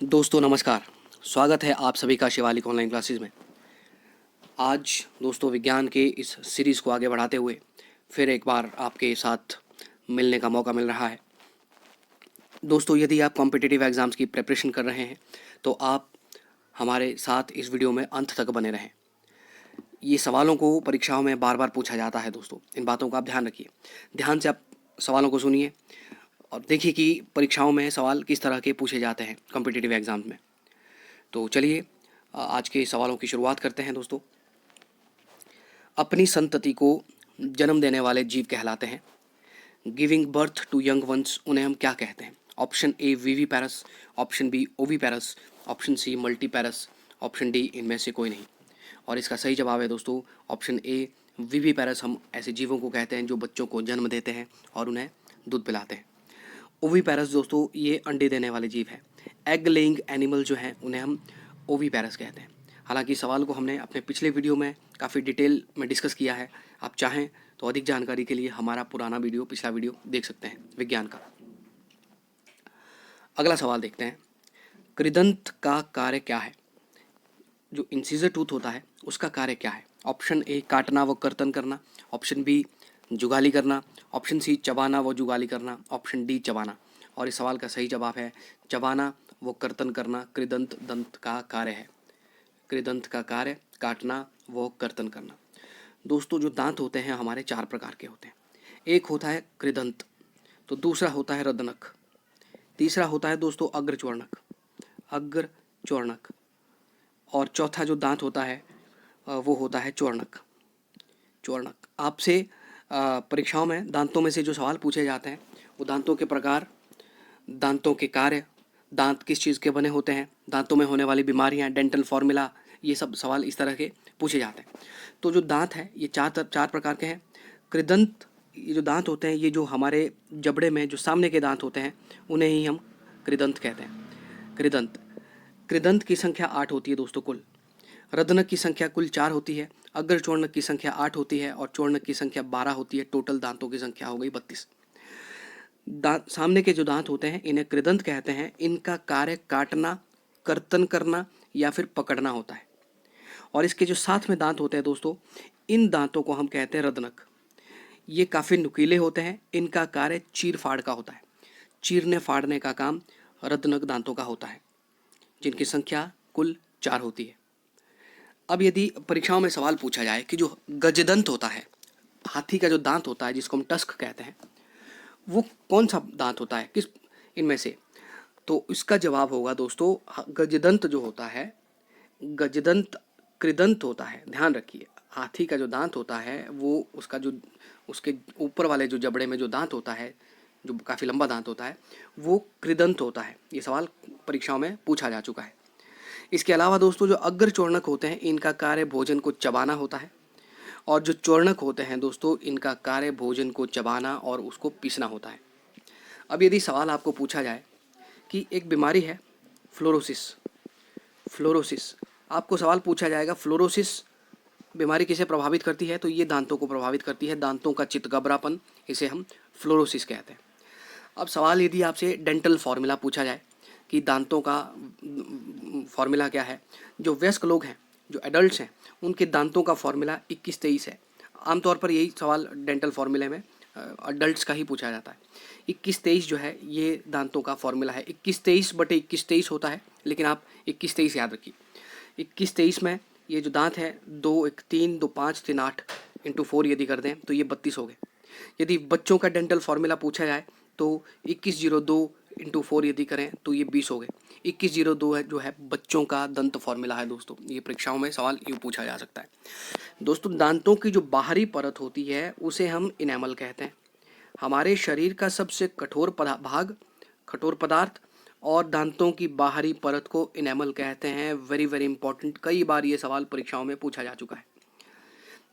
दोस्तों नमस्कार। स्वागत है आप सभी का शिवालिक ऑनलाइन क्लासेस में। आज दोस्तों विज्ञान के इस सीरीज़ को आगे बढ़ाते हुए फिर एक बार आपके साथ मिलने का मौका मिल रहा है। दोस्तों यदि आप कॉम्पिटिटिव एग्ज़ाम्स की प्रिपरेशन कर रहे हैं तो आप हमारे साथ इस वीडियो में अंत तक बने रहें। ये सवालों को परीक्षाओं में बार बार पूछा जाता है दोस्तों, इन बातों का आप ध्यान रखिए। ध्यान से आप सवालों को सुनिए और देखिए कि परीक्षाओं में सवाल किस तरह के पूछे जाते हैं कॉम्पिटिटिव एग्ज़ाम्स में। तो चलिए आज के सवालों की शुरुआत करते हैं दोस्तों। अपनी संतति को जन्म देने वाले जीव कहलाते हैं। Giving birth to young ones उन्हें हम क्या कहते हैं? Option A viviparous, option B oviparous, option C multiparous, option D इनमें से कोई नहीं। और इसका सही जवाब है दोस्तों ऑप्शन ए वीवीपैरस। हम ऐसे जीवों को कहते हैं जो बच्चों को जन्म देते हैं और उन्हें दूध पिलाते हैं। ओवीपैरस दोस्तों ये अंडे देने वाले जीव है। एग लेइंग एनिमल जो हैं उन्हें हम ओवीपैरस कहते हैं। हालांकि सवाल को हमने अपने पिछले वीडियो में काफ़ी डिटेल में डिस्कस किया है। आप चाहें तो अधिक जानकारी के लिए हमारा पुराना वीडियो, पिछला वीडियो देख सकते हैं विज्ञान का। अगला सवाल देखते हैं। कृदंत का कार्य क्या है? जो इंसीजर टूथ होता है उसका कार्य क्या है? ऑप्शन ए काटना व कर्तन करना, ऑप्शन बी जुगाली करना, ऑप्शन सी चबाना व जुगाली करना, ऑप्शन डी चबाना। और इस सवाल का सही जवाब है चबाना व कर्तन करना कृदंत दंत का कार्य है। कृदंत का कार्य काटना व कर्तन करना। दोस्तों जो दांत होते हैं हमारे चार प्रकार के होते हैं। एक होता है कृदंत, तो दूसरा होता है रदनक, तीसरा होता है दोस्तों अग्रचूर्णक, अग्रचूर्णक, और चौथा जो दांत होता है वो होता है चूर्णक, चूर्णक। आपसे परीक्षाओं में दांतों में से जो सवाल पूछे जाते हैं वो दांतों के प्रकार, दांतों के कार्य, दांत किस चीज़ के बने होते हैं, दांतों में होने वाली बीमारियां, डेंटल फॉर्मूला, ये सब सवाल इस तरह के पूछे जाते हैं। तो जो दांत है ये चार प्रकार के हैं। कृदंत, ये जो दांत होते हैं ये जो हमारे जबड़े में जो सामने के दांत होते हैं उन्हें ही हम कृदंत कहते हैं। कृदंत, कृदंत की संख्या 8 होती है दोस्तों कुल। रदनक की संख्या कुल 4 होती है, अग्रचूर्णक की संख्या 8 होती है और चूर्णक की संख्या 12 होती है। टोटल दांतों की संख्या हो गई 32। दांत, सामने के जो दांत होते हैं इन्हें कृदंत कहते हैं। इनका कार्य काटना, कर्तन करना या फिर पकड़ना होता है। और इसके जो साथ में दांत होते हैं दोस्तों, इन दांतों को हम कहते हैं रदनक। ये काफ़ी नुकीले होते हैं। इनका कार्य चीर फाड़ का होता है। चीरने फाड़ने का काम रदनक दांतों का होता है, जिनकी संख्या कुल 4 होती है। अब यदि परीक्षाओं में सवाल पूछा जाए कि जो गजदंत होता है, हाथी का जो दांत होता है जिसको हम टस्क कहते हैं, वो कौन सा दांत होता है, किस इनमें से? तो इसका जवाब होगा दोस्तों गजदंत जो होता है, गजदंत कृदंत होता है। ध्यान रखिए, हाथी का जो दांत होता है वो उसका जो उसके ऊपर वाले जो जबड़े में जो दांत होता है, जो काफ़ी लंबा दांत होता है, वो कृदंत होता है। ये सवाल परीक्षाओं में पूछा जा चुका है। इसके अलावा दोस्तों जो अग्रचूर्णक होते हैं इनका कार्य भोजन को चबाना होता है, और जो चूर्णक होते हैं दोस्तों इनका कार्य भोजन को चबाना और उसको पीसना होता है। अब यदि सवाल आपको पूछा जाए कि एक बीमारी है फ्लोरोसिस, फ्लोरोसिस, आपको सवाल पूछा जाएगा फ्लोरोसिस बीमारी किसे प्रभावित करती है, तो ये दांतों को प्रभावित करती है। दांतों का चितगबरापन, इसे हम फ्लोरोसिस कहते हैं। अब सवाल यदि आपसे डेंटल फॉर्मूला पूछा जाए कि दांतों का फॉर्मूला क्या है, जो वयस्क लोग हैं, जो एडल्ट्स हैं, उनके दांतों का फॉर्मूला 21-23 है। आमतौर पर यही सवाल डेंटल फॉर्मूले में अडल्ट्स का ही पूछा जाता है। 21-23 जो है ये दांतों का फॉर्मूला है। 21-23/21-23 होता है, लेकिन आप 21-23 याद रखिए। 21-23 में ये जो दांत है 2-1-3, 2-5, 3-8 इंटू 4 यदि कर दें तो ये 32 हो गए। यदि बच्चों का डेंटल फॉर्मूला पूछा जाए तो 2102 इंटू 4 यदि करें तो ये 20 हो गए। 2102 है जो है बच्चों का दंत फॉर्मूला है दोस्तों। ये परीक्षाओं में सवाल यूँ पूछा जा सकता है। दोस्तों दांतों की जो बाहरी परत होती है उसे हम इनेमल कहते हैं। हमारे शरीर का सबसे कठोर भाग, कठोर पदार्थ और दांतों की बाहरी परत को इनेमल कहते हैं। वेरी वेरी इंपॉर्टेंट, कई बार ये सवाल परीक्षाओं में पूछा जा चुका है।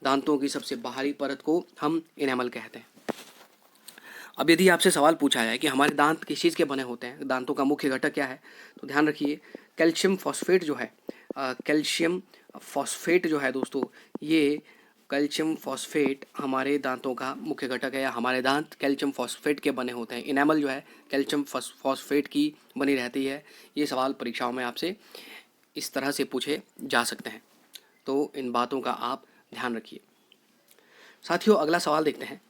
दांतों की सबसे बाहरी परत को हम इनेमल कहते हैं। अब यदि आपसे सवाल पूछा जाए कि हमारे दांत किस चीज़ के बने होते हैं, दांतों का मुख्य घटक क्या है, तो ध्यान रखिए कैल्शियम फॉस्फेट जो है, कैल्शियम फॉस्फेट जो है दोस्तों ये कैल्शियम फॉस्फेट हमारे दांतों का मुख्य घटक है, या हमारे दांत कैल्शियम फॉस्फेट के बने होते हैं। इनेमल जो है कैल्शियम फॉस्फेट की बनी रहती है। ये सवाल परीक्षाओं में आपसे इस तरह से पूछे जा सकते हैं, तो इन बातों का आप ध्यान रखिए। साथियों, अगला सवाल देखते हैं।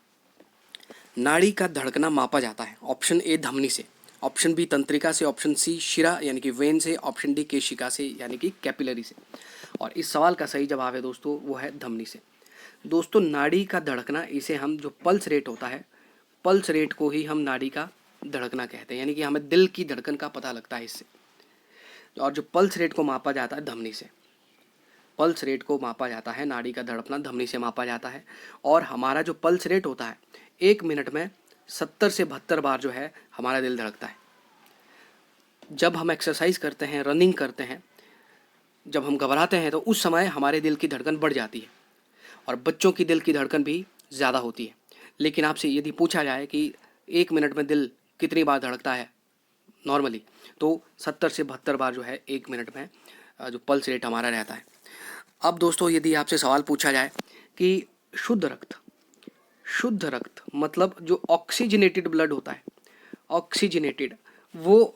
नाड़ी का धड़कना मापा जाता है। ऑप्शन ए धमनी से, ऑप्शन बी तंत्रिका से, ऑप्शन सी शिरा यानी कि वेन से, ऑप्शन डी केशिका से यानी कि कैपिलरी से। और इस सवाल का सही जवाब है दोस्तों वो है धमनी से। दोस्तों, नाड़ी का धड़कना, इसे हम जो पल्स रेट होता है, पल्स रेट को ही हम नाड़ी का धड़कना कहते हैं, यानी कि हमें दिल की धड़कन का पता लगता है इससे। और जो पल्स रेट को मापा जाता है धमनी से, पल्स रेट को मापा जाता है, नाड़ी का धड़कना धमनी से मापा जाता है। और हमारा जो पल्स रेट होता है, 1 मिनट में 70 से 72 बार जो है हमारा दिल धड़कता है। जब हम एक्सरसाइज करते हैं, रनिंग करते हैं, जब हम घबराते हैं, तो उस समय हमारे दिल की धड़कन बढ़ जाती है, और बच्चों की दिल की धड़कन भी ज़्यादा होती है। लेकिन आपसे यदि पूछा जाए कि 1 मिनट में दिल कितनी बार धड़कता है नॉर्मली, तो 70 से 72 बार जो है 1 मिनट में जो पल्स रेट हमारा रहता है। अब दोस्तों, यदि आपसे सवाल पूछा जाए कि शुद्ध रक्त मतलब जो ऑक्सीजनेटेड ब्लड होता है, ऑक्सीजनेटेड, वो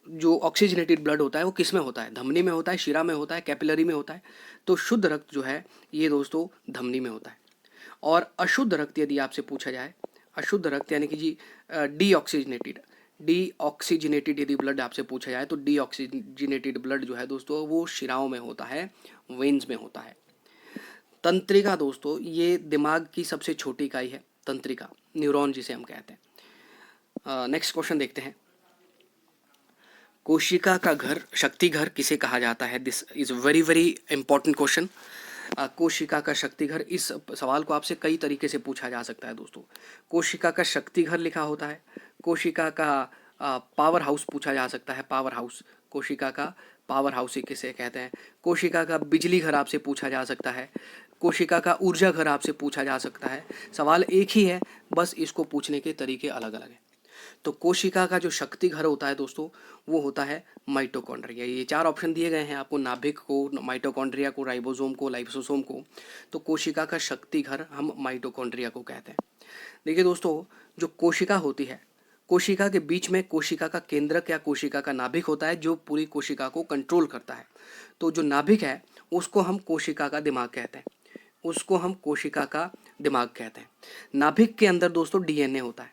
जो ऑक्सीजनेटेड ब्लड होता है वो किस में होता है? धमनी में होता है, शिरा में होता है, कैपिलरी में होता है। तो शुद्ध रक्त जो है ये दोस्तों धमनी में होता है। और अशुद्ध रक्त यदि आपसे पूछा जाए, अशुद्ध रक्त यानी कि जी डीऑक्सीजनेटेड यदि ब्लड आपसे पूछा जाए, तो डीऑक्सीजनेटेड ब्लड जो है दोस्तों वो शिराओं में होता है, वेन्स में होता है। तंत्रिका दोस्तों, ये दिमाग की सबसे छोटी इकाई है, तंत्रिका, न्यूरॉन जिसे हम कहते हैं। नेक्स्ट क्वेश्चन देखते हैं। कोशिका का घर, शक्ति घर किसे कहा जाता है? This is very very important question. कोशिका का शक्ति घर, इस सवाल को आपसे कई तरीके से पूछा जा सकता है दोस्तों। कोशिका का शक्ति घर लिखा होता है, कोशिका का पावर हाउस पूछा जा सकता है, पावर हाउस, कोशिका का पावर हाउस किसे कहते हैं। कोशिका का बिजली घर आपसे पूछा जा सकता है, कोशिका का ऊर्जा घर आपसे पूछा जा सकता है। सवाल एक ही है, बस इसको पूछने के तरीके अलग अलग हैं। तो कोशिका का जो शक्ति घर होता है दोस्तों वो होता है माइटोकॉन्ड्रिया। ये 4 ऑप्शन दिए गए हैं आपको, नाभिक को, माइटोकॉन्ड्रिया को, राइबोसोम को, लाइसोसोम को। तो कोशिका का शक्ति घर हम माइटोकॉन्ड्रिया को कहते हैं। देखिए दोस्तों, जो कोशिका होती है, कोशिका के बीच में कोशिका का केंद्रक या कोशिका का नाभिक होता है जो पूरी कोशिका को कंट्रोल करता है। तो जो नाभिक है उसको हम कोशिका का दिमाग कहते हैं, उसको हम कोशिका का दिमाग कहते हैं। नाभिक के अंदर दोस्तों डीएनए होता है,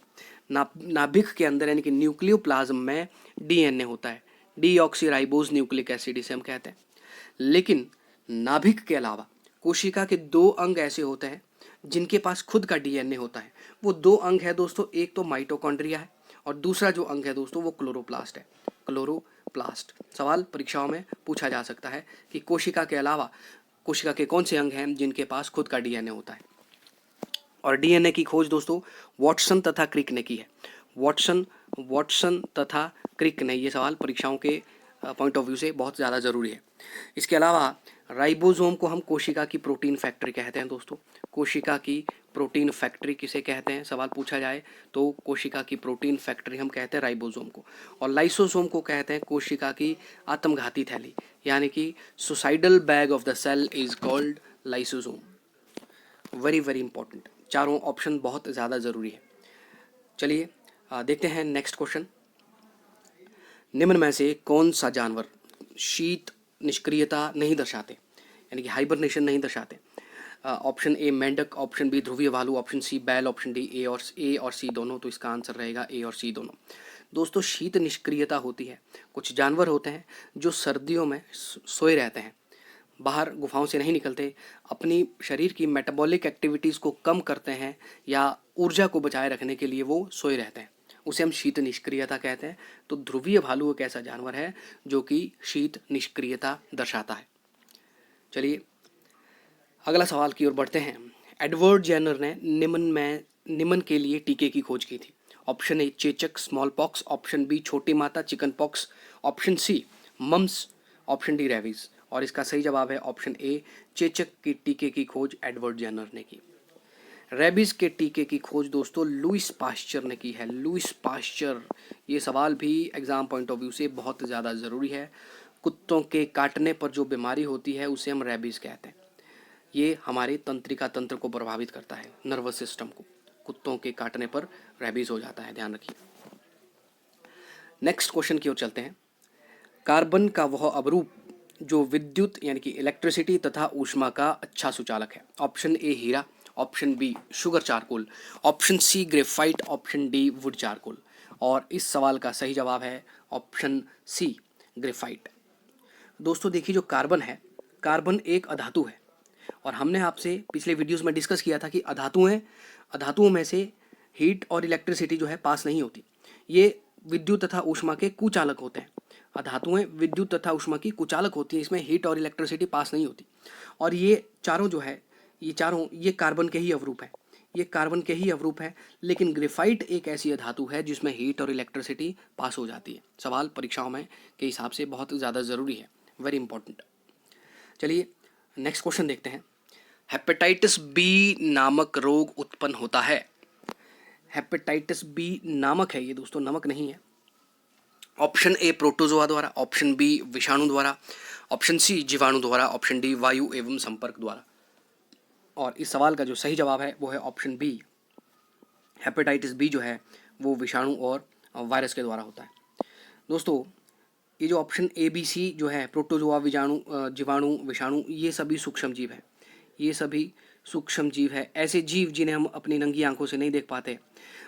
नाभिक के अंदर यानी कि न्यूक्लियोप्लाज्म में डीएनए होता है, डीऑक्सीराइबोज न्यूक्लिक एसिड इसे हम कहते हैं। लेकिन नाभिक के अलावा कोशिका के 2 अंग ऐसे होते हैं जिनके पास खुद का डीएनए होता है। वो 2 अंग है दोस्तों, एक तो माइटोकॉन्ड्रिया है और दूसरा जो अंग है दोस्तों वो क्लोरोप्लास्ट है, क्लोरोप्लास्ट। सवाल परीक्षाओं में पूछा जा सकता है कि कोशिका के अलावा कोशिका के कौन से अंग हैं जिनके पास खुद का डीएनए होता है। और डीएनए की खोज दोस्तों वाटसन तथा क्रिक ने की है, वाटसन तथा क्रिक ने। ये सवाल परीक्षाओं के पॉइंट ऑफ व्यू से बहुत ज़्यादा ज़रूरी है। इसके अलावा राइबोसोम को हम कोशिका की प्रोटीन फैक्ट्री कहते हैं दोस्तों। कोशिका की प्रोटीन फैक्ट्री किसे कहते हैं, सवाल पूछा जाए तो कोशिका की प्रोटीन फैक्ट्री हम कहते हैं राइबोसोम को। और लाइसोसोम को कहते हैं कोशिका की आत्मघाती थैली, यानी कि suicidal bag of the cell is called lysosome. Very very important, चारों ऑप्शन बहुत ज़्यादा ज़रूरी है। चलिए देखते हैं नेक्स्ट क्वेश्चन। निम्न में से कौन सा जानवर शीत निष्क्रियता नहीं दर्शाते, यानी कि हाइबरनेशन नहीं दर्शाते? ऑप्शन ए मेंढक, ऑप्शन बी ध्रुवीय भालू, ऑप्शन सी बैल, ऑप्शन डी ए और सी दोनों। तो इसका आंसर रहेगा ए और सी दोनों। दोस्तों, शीत निष्क्रियता होती है, कुछ जानवर होते हैं जो सर्दियों में सोए रहते हैं, बाहर गुफाओं से नहीं निकलते, अपनी शरीर की मेटाबॉलिक एक्टिविटीज़ को कम करते हैं या ऊर्जा को बचाए रखने के लिए वो सोए रहते हैं, उसे हम शीत निष्क्रियता कहते हैं। तो ध्रुवीय भालू एक ऐसा जानवर है जो कि शीत निष्क्रियता दर्शाता है। चलिए अगला सवाल की ओर बढ़ते हैं। एडवर्ड जेनर ने निम्न के लिए टीके की खोज की थी। ऑप्शन ए चेचक स्मॉल पॉक्स, ऑप्शन बी छोटी माता chicken pox, option C mumps, option D rabies. और इसका सही जवाब है ऑप्शन ए, चेचक के टीके की खोज एडवर्ड जेनर ने की। रेबीज के टीके की खोज दोस्तों लुइस पास्चर ने की है, लुइस पास्चर। ये सवाल भी एग्जाम पॉइंट ऑफ व्यू से बहुत ज़्यादा ज़रूरी है। कुत्तों के काटने पर जो बीमारी होती है उसे हम रेबीज कहते हैं। ये हमारे तंत्रिका तंत्र को प्रभावित करता है, नर्वस सिस्टम को। कुत्तों के काटने पर रेबीज हो जाता है, ध्यान रखिए। नेक्स्ट क्वेश्चन की ओर चलते हैं। कार्बन का वह अवरूप जो विद्युत यानी कि इलेक्ट्रिसिटी तथा ऊष्मा का अच्छा सुचालक है। ऑप्शन ए हीरा, option B sugar charcoal, option C graphite, option D wood charcoal. और इस सवाल का सही जवाब है ऑप्शन सी ग्रेफाइट। दोस्तों देखिए, जो कार्बन है, कार्बन एक अधातु है और हमने आपसे पिछले वीडियोस में डिस्कस किया था कि अधातुओं में से हीट और इलेक्ट्रिसिटी जो है पास नहीं होती। ये विद्युत तथा ऊष्मा के कुचालक होते हैं। अधातुएं विद्युत तथा ऊष्मा की कुचालक होती हैं, इसमें हीट और इलेक्ट्रिसिटी पास नहीं होती। और ये चारों जो है, ये कार्बन के ही अवरूप है, ये कार्बन के ही अवरूप है। लेकिन ग्रेफाइट एक ऐसी धातु है जिसमें हीट और इलेक्ट्रिसिटी पास हो जाती है। सवाल परीक्षाओं में के हिसाब से बहुत ज़्यादा ज़रूरी है, वेरी इंपॉर्टेंट। चलिए नेक्स्ट क्वेश्चन देखते हैं। हेपेटाइटिस बी नामक रोग उत्पन्न होता है। हेपेटाइटिस बी नामक है ये दोस्तों, नमक नहीं है। ऑप्शन ए प्रोटोजोआ द्वारा, ऑप्शन बी विषाणु द्वारा, ऑप्शन सी जीवाणु द्वारा, ऑप्शन डी वायु एवं संपर्क द्वारा। और इस सवाल का जो सही जवाब है वो है ऑप्शन बी। हेपेटाइटिस बी जो है वो विषाणु और वायरस के द्वारा होता है। दोस्तों ये जो ऑप्शन ए बी सी जो है, प्रोटोजोआ, जीवाणु, विषाणु, ये सभी सूक्ष्म जीव है। ये सभी सूक्ष्म जीव है। ऐसे जीव जिन्हें हम अपनी नंगी आंखों से नहीं देख पाते,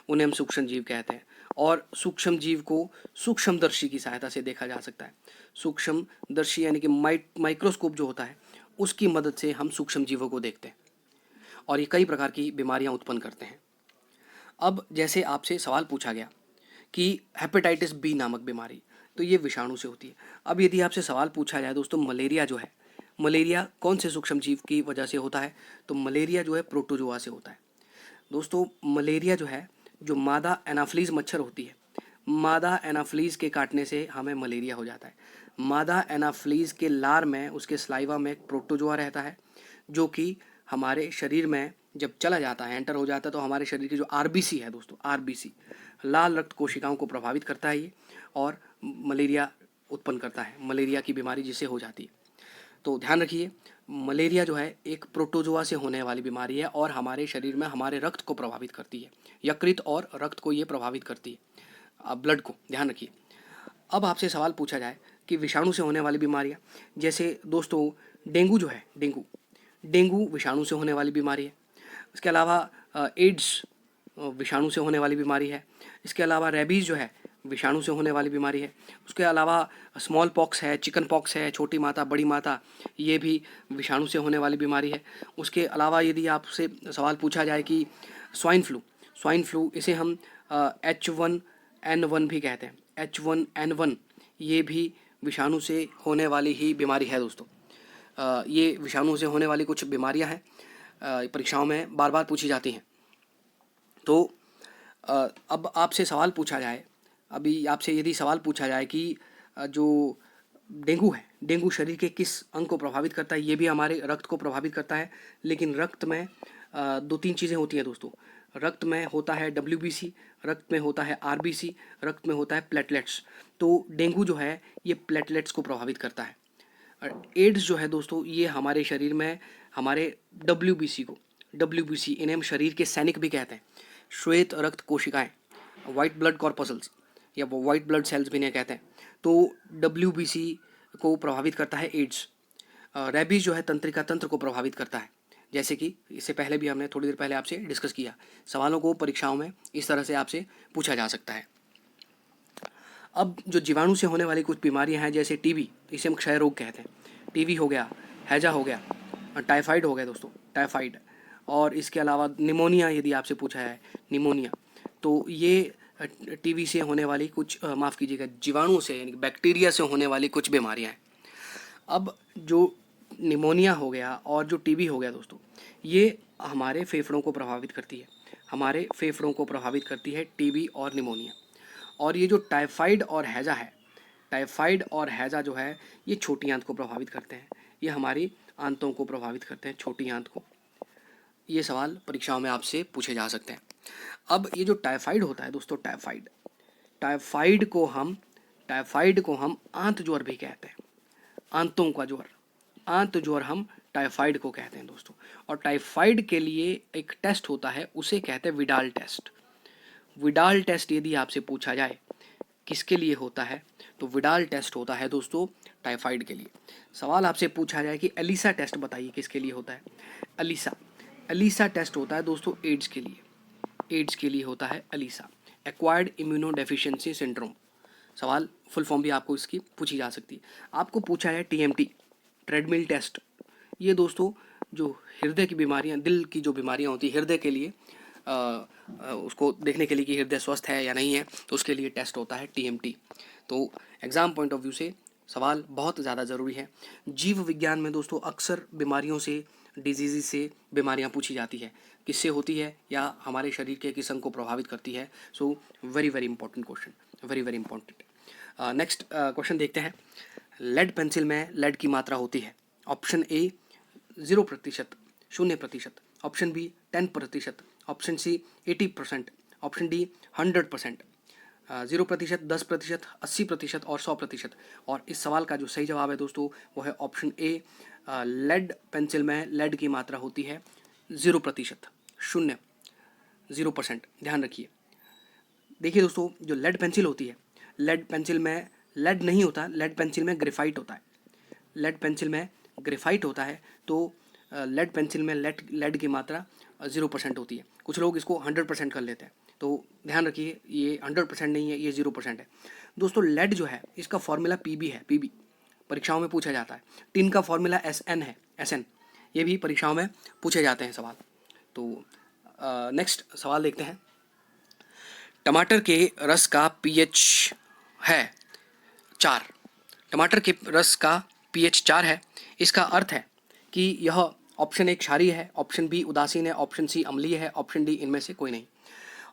उन्हें हम सूक्ष्म जीव कहते हैं। और सूक्ष्म जीव को सूक्ष्मदर्शी की सहायता से देखा जा सकता है। सूक्ष्मदर्शी यानी कि माइक्रोस्कोप जो होता है, उसकी मदद से हम सूक्ष्म जीवों को देखते हैं और ये कई प्रकार की बीमारियां उत्पन्न करते हैं। अब जैसे आपसे सवाल पूछा गया कि हेपेटाइटिस बी नामक बीमारी, तो ये विषाणु से होती है। अब यदि आपसे सवाल पूछा जाए दोस्तों, मलेरिया जो है, मलेरिया कौन से सूक्ष्म जीव की वजह से होता है, तो मलेरिया जो है प्रोटोजोआ से होता है। दोस्तों मलेरिया जो है, जो मादा एनाफ्लीज मच्छर होती है, मादा एनाफ्लीज के काटने से हमें मलेरिया हो जाता है। मादा एनाफ्लीज के लार में, उसके स्लाइवा में एक प्रोटोजोआ रहता है, जो कि हमारे शरीर में जब चला जाता है, एंटर हो जाता है, तो हमारे शरीर की जो आरबीसी है दोस्तों, आरबीसी, लाल रक्त कोशिकाओं को प्रभावित करता है ये, और मलेरिया उत्पन्न करता है, मलेरिया की बीमारी जिससे हो जाती है। तो ध्यान रखिए, मलेरिया जो है एक प्रोटोजोआ से होने वाली बीमारी है और हमारे शरीर में हमारे रक्त को प्रभावित करती है, यकृत और रक्त को ये प्रभावित करती है, ब्लड को, ध्यान रखिए। अब आपसे सवाल पूछा जाए कि विषाणु से होने वाली बीमारियां, जैसे दोस्तों डेंगू जो है, डेंगू विषाणु से होने वाली बीमारी है। इसके अलावा एड्स विषाणु से होने वाली बीमारी है। इसके अलावा रेबीज़ जो है विषाणु से होने वाली बीमारी है। उसके अलावा स्मॉल पॉक्स है, चिकन पॉक्स है, छोटी माता, बड़ी माता, ये भी विषाणु से होने वाली बीमारी है। उसके अलावा यदि आपसे सवाल पूछा जाए कि स्वाइन फ्लू इसे हम H1N1 भी कहते हैं, H1N1, ये भी विषाणु से होने वाली ही बीमारी है दोस्तों। ये विषाणु से होने वाली कुछ बीमारियां हैं, परीक्षाओं में बार बार पूछी जाती हैं। तो अब आपसे सवाल पूछा जाए, अभी आपसे यदि सवाल पूछा जाए कि जो डेंगू है, डेंगू शरीर के किस अंग को प्रभावित करता है, ये भी हमारे रक्त को प्रभावित करता है। लेकिन रक्त में दो तीन चीज़ें होती हैं दोस्तों। रक्त में होता है WBC, रक्त में होता है RBC, रक्त में होता है प्लेटलेट्स। तो डेंगू जो है ये प्लेटलेट्स को प्रभावित करता है। एड्स जो है दोस्तों, ये हमारे शरीर में हमारे WBC, इन्हें हम शरीर के सैनिक भी कहते हैं, श्वेत रक्त कोशिकाएं, वाइट ब्लड कॉर्पसल्स या वाइट ब्लड सेल्स भी इन्हें कहते हैं। तो WBC को प्रभावित करता है एड्स। रेबीज जो है तंत्रिका तंत्र को प्रभावित करता है, जैसे कि इससे पहले भी हमने थोड़ी देर पहले आपसे डिस्कस किया। सवालों को परीक्षाओं में इस तरह से आपसे पूछा जा सकता है। अब जो जीवाणु से होने वाली कुछ बीमारियां हैं, जैसे टीबी, इसे हम क्षय रोग कहते हैं। टीबी हो गया, हैजा हो गया, टाइफाइड हो गया दोस्तों, टाइफाइड। और इसके अलावा निमोनिया, यदि आपसे पूछा है निमोनिया, तो ये टीबी से होने वाली कुछ, माफ़ कीजिएगा, जीवाणु से यानी बैक्टीरिया से होने वाली कुछ बीमारियां हैं। अब जो निमोनिया हो गया और जो टीबी हो गया दोस्तों, ये हमारे फेफड़ों को प्रभावित करती है, हमारे फेफड़ों को प्रभावित करती है टीबी और निमोनिया। और ये जो टाइफाइड और हैजा है, टाइफाइड और हैजा जो है, ये छोटी आंत को प्रभावित करते हैं, ये हमारी आंतों को प्रभावित करते हैं, छोटी आंत को। ये सवाल परीक्षाओं में आपसे पूछे जा सकते हैं। अब ये जो टाइफाइड होता है दोस्तों, टाइफाइड को हम आंत ज्वर भी कहते हैं, आंतों का ज्वर, आंत ज्वर हम टाइफाइड को कहते हैं दोस्तों। और टाइफाइड के लिए एक टेस्ट होता है, उसे कहते हैं विडाल टेस्ट। विडाल टेस्ट यदि आपसे पूछा जाए किसके लिए होता है, तो विडाल टेस्ट होता है दोस्तों टाइफाइड के लिए। सवाल आपसे पूछा जाए कि एलिसा टेस्ट बताइए किसके लिए होता है। एलिसा एलिसा टेस्ट होता है दोस्तों एड्स के लिए। एड्स के लिए होता है ELISA, acquired immuno deficiency syndrome. सवाल फुल फॉर्म भी आपको इसकी पूछी जा सकती है। आपको पूछा है टीएमटी, ट्रेडमिल टेस्ट। ये दोस्तों जो हृदय की बीमारियां, दिल की जो बीमारियां होती है हृदय के लिए, उसको देखने के लिए कि हृदय स्वस्थ है या नहीं है, तो उसके लिए टेस्ट होता है टीएमटी। तो एग्ज़ाम पॉइंट ऑफ व्यू से सवाल बहुत ज़्यादा ज़रूरी है। जीव विज्ञान में दोस्तों अक्सर बीमारियों से, डिजीज़ से बीमारियां पूछी जाती है, किससे होती है या हमारे शरीर के किस अंग को प्रभावित करती है। So very very important question, very very important. Next question देखते हैं। लेड पेंसिल में लेड की मात्रा होती है। Option A 0%, 0%। Option B 10%। Option C 80%। Option D 100%। 0%, 10%, 80% और 100%। और इस सवाल का जो सही जवाब है दोस्तों वो है ऑप्शन ए, लेड पेंसिल में लेड की मात्रा होती है 0%, 0%। ध्यान रखिए। देखिए दोस्तों जो लेड पेंसिल होती है, लेड पेंसिल में लेड नहीं होता, लेड पेंसिल में ग्रेफाइट होता है। लेड पेंसिल में ग्रेफाइट होता है, तो लेड पेंसिल में लेड की मात्रा 0% होती है। कुछ लोग इसको 100% कर लेते हैं, तो ध्यान रखिए ये 100% नहीं है, ये 0% है। दोस्तों लेड जो है इसका फॉर्मूला पीबी है, पीबी परीक्षाओं में पूछा जाता है। टिन का फॉर्मूला एसएन है, एसएन, ये भी परीक्षाओं में पूछे जाते हैं सवाल। तो नेक्स्ट सवाल देखते हैं। टमाटर के रस का पीएच है 4। टमाटर के रस का पीएच 4 है। इसका अर्थ है कि यह ऑप्शन ए क्षारीय है, ऑप्शन बी उदासीन है, ऑप्शन सी अम्लीय है, ऑप्शन डी इनमें से कोई नहीं।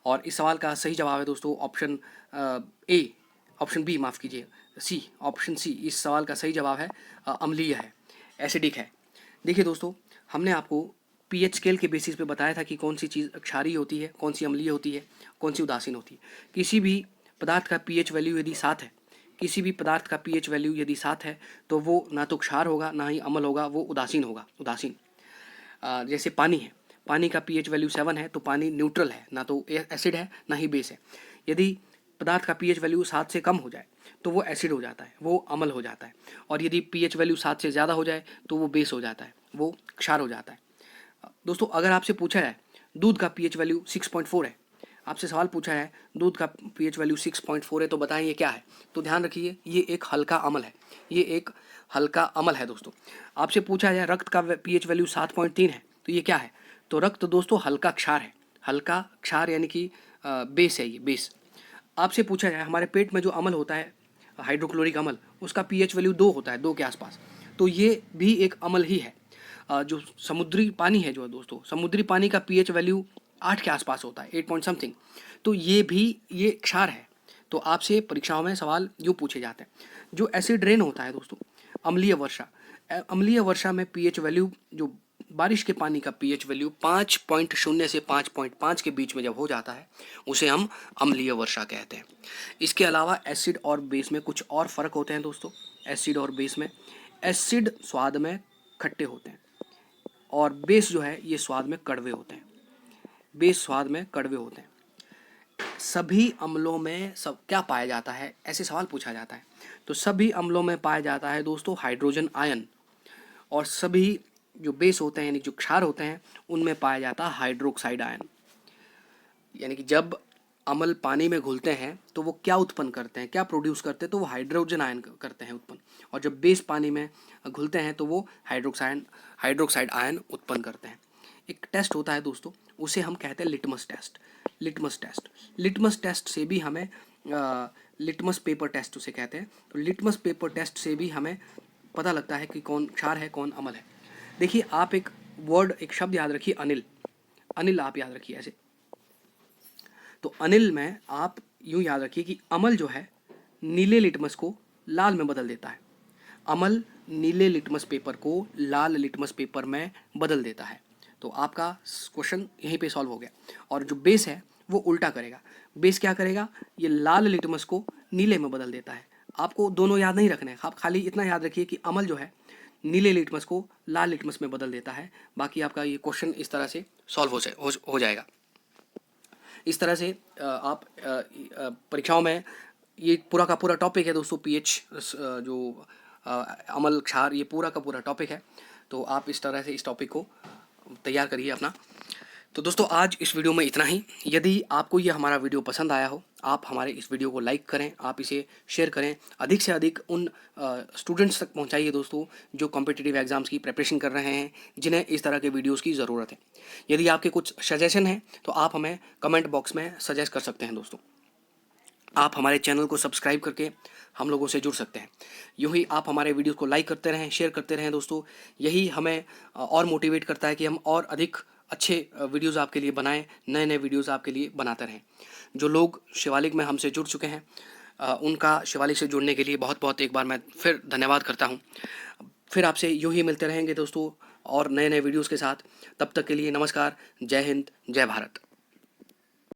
और इस सवाल का सही जवाब है दोस्तों ऑप्शन ए, ऑप्शन बी माफ़ कीजिए, सी, ऑप्शन सी। इस सवाल का सही जवाब है अम्लीय है, एसिडिक है। देखिए दोस्तों हमने आपको पीएच स्केल के बेसिस पे बताया था कि कौन सी चीज़ क्षारीय होती है, कौन सी अम्लीय होती है, कौन सी उदासीन होती है। किसी भी पदार्थ का पीएच वैल्यू यदि 7 है, किसी भी पदार्थ का पीएच वैल्यू यदि 7 है तो वो ना तो क्षार होगा ना ही अम्ल होगा, वो उदासीन होगा, उदासीन। जैसे पानी है, पानी का पीएच वैल्यू 7 है तो पानी न्यूट्रल है, ना तो एसिड है ना ही बेस है। यदि पदार्थ का पीएच वैल्यू 7 से कम हो जाए तो वो एसिड हो जाता है, वो अम्ल हो जाता है। और यदि पीएच वैल्यू 7 से ज़्यादा हो जाए तो वो बेस हो जाता है, वो क्षार हो जाता है। दोस्तों अगर आपसे पूछा जाए दूध का पीएच वैल्यू 6.4 है, आपसे सवाल पूछा है दूध का पीएच वैल्यू 6.4 है, तो बताएं ये क्या है। तो ध्यान रखिए ये एक हल्का अम्ल है, ये एक हल्का अम्ल है दोस्तों। आपसे पूछा जाए रक्त का पीएच वैल्यू 7.3 है, तो ये क्या है। तो रक्त दोस्तों हल्का क्षार है, हल्का क्षार यानी कि बेस है, ये बेस। आपसे पूछा जाए हमारे पेट में जो अम्ल होता है हाइड्रोक्लोरिक अम्ल, उसका पीएच वैल्यू 2 होता है, 2 के आसपास, तो ये भी एक अम्ल ही है। जो समुद्री पानी है जो है दोस्तों, समुद्री पानी का पीएच वैल्यू 8 के आसपास होता है, 8 पॉइंट समथिंग, तो ये भी ये क्षार है। तो आपसे परीक्षाओं में सवाल यूँ पूछे जाते हैं। जो एसिड रेन होता है दोस्तों, अम्लीय वर्षा, अम्लीय वर्षा में पीएच वैल्यू, जो बारिश के पानी का पीएच वैल्यू 5.0 से 5.5 के बीच में जब हो जाता है उसे हम अम्लीय वर्षा कहते हैं। इसके अलावा एसिड और बेस में कुछ और फ़र्क होते हैं दोस्तों। एसिड और बेस में, एसिड स्वाद में खट्टे होते हैं और बेस जो है ये स्वाद में कड़वे होते हैं, बेस स्वाद में कड़वे होते हैं। सभी अम्लों में सब क्या पाया जाता है, ऐसे सवाल पूछा जाता है। तो सभी अम्लों में पाया जाता है दोस्तों हाइड्रोजन आयन, और सभी जो बेस होते हैं यानी जो क्षार होते हैं उनमें पाया जाता है हाइड्रोक्साइड आयन। यानी कि जब अम्ल पानी में घुलते हैं तो वो क्या उत्पन्न करते हैं, क्या प्रोड्यूस करते हैं, तो वो हाइड्रोजन आयन करते हैं उत्पन्न। और जब बेस पानी में घुलते हैं तो वो हाइड्रोक्साइड आयन उत्पन्न करते हैं। एक टेस्ट होता है दोस्तों, उसे हम कहते हैं लिटमस टेस्ट। लिटमस टेस्ट से भी हमें लिटमस पेपर टेस्ट उसे कहते हैं। तो लिटमस पेपर टेस्ट से भी हमें पता लगता है कि कौन क्षार है कौन अम्ल है। देखिए आप एक वर्ड, एक शब्द याद रखिए, अनिल। अनिल आप याद रखिए ऐसे। तो अनिल में आप यूँ याद रखिए कि अमल जो है नीले लिटमस को लाल में बदल देता है। अमल नीले लिटमस पेपर को लाल लिटमस पेपर में बदल देता है। तो आपका क्वेश्चन यहीं पे सॉल्व हो गया। और जो बेस है वो उल्टा करेगा। बेस क्या करेगा, ये लाल लिटमस को नीले में बदल देता है। आपको दोनों याद नहीं रखने हैं, आप खाली इतना याद रखिए कि अमल जो है नीले लिटमस को लाल लिटमस में बदल देता है। बाकी आपका ये क्वेश्चन इस तरह से सॉल्व हो जाएगा। इस तरह से आप परीक्षाओं में ये पूरा का पूरा टॉपिक है दोस्तों, पीएच जो अमल क्षार, ये पूरा का पूरा टॉपिक है। तो आप इस तरह से इस टॉपिक को तैयार करिए अपना। तो दोस्तों आज इस वीडियो में इतना ही। यदि आपको ये हमारा वीडियो पसंद आया हो, आप हमारे इस वीडियो को लाइक करें, आप इसे शेयर करें, अधिक से अधिक उन स्टूडेंट्स तक पहुंचाइए दोस्तों जो कॉम्पिटिटिव एग्जाम्स की प्रिपरेशन कर रहे हैं, जिन्हें इस तरह के वीडियोस की ज़रूरत है। यदि आपके कुछ सजेशन हैं तो आप हमें कमेंट बॉक्स में सजेस्ट कर सकते हैं दोस्तों। आप हमारे चैनल को सब्सक्राइब करके हम लोगों से जुड़ सकते हैं। यूँ ही आप हमारे वीडियोस को लाइक करते रहें, शेयर करते रहें दोस्तों। यही हमें और मोटिवेट करता है कि हम और अधिक अच्छे वीडियोस आपके लिए बनाएं, नए नए वीडियोस आपके लिए बनाते रहें। जो लोग शिवालिक में हमसे जुड़ चुके हैं उनका शिवालिक से जुड़ने के लिए बहुत बहुत एक बार मैं फिर धन्यवाद करता हूँ। फिर आपसे यूँ ही मिलते रहेंगे दोस्तों और नए नए वीडियोस के साथ। तब तक के लिए नमस्कार, जय हिंद, जय भारत।